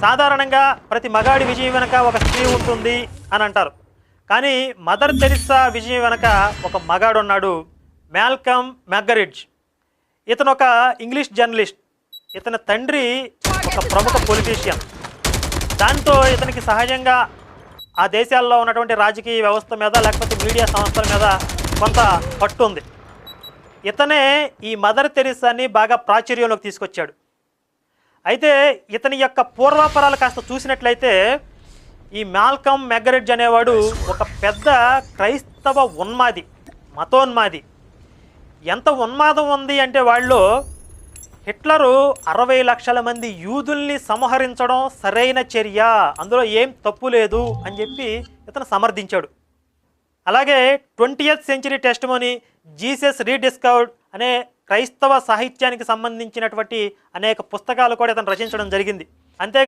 సాధారణంగా ప్రతి మగాడి విజయం వెనక ఒక స్త్రీ ఉంటుంది అని అంటారు. కానీ మదర్ తెరిస్సా విజయం వెనక ఒక మగాడు ఉన్నాడు, మాల్కమ్ మెగ్గరిడ్జ్. ఇతను ఒక ఇంగ్లీష్ జర్నలిస్ట్. ఇతని తండ్రి ఒక ప్రముఖ పొలిటీషియన్. దాంతో ఇతనికి సహజంగా ఆ దేశాల్లో ఉన్నటువంటి రాజకీయ వ్యవస్థ మీద లేకపోతే మీడియా సంస్థల మీద కొంత పట్టు ఉంది. ఇతనే ఈ మదర్ తెరిస్సాని బాగా ప్రాచుర్యంలోకి తీసుకొచ్చాడు. అయితే ఇతని యొక్క పూర్వాపరాలు కాస్త చూసినట్లయితే ఈ మాల్కమ్ మెగ్గరిడ్జ్ అనేవాడు ఒక పెద్ద క్రైస్తవ ఉన్మాది, మతోన్మాది. ఎంత ఉన్మాదం ఉంది అంటే వాళ్ళు హిట్లరు 60 లక్షల మంది యూదుల్ని సంహరించడం సరైన చర్య, అందులో ఏం తప్పు లేదు అని చెప్పి ఇతను సమర్థించాడు. అలాగే 20th century testimony, Jesus rediscovered అనే క్రైస్తవ సాహిత్యానికి సంబంధించినటువంటి అనేక పుస్తకాలు కూడా ఇతను రచించడం జరిగింది. అంతే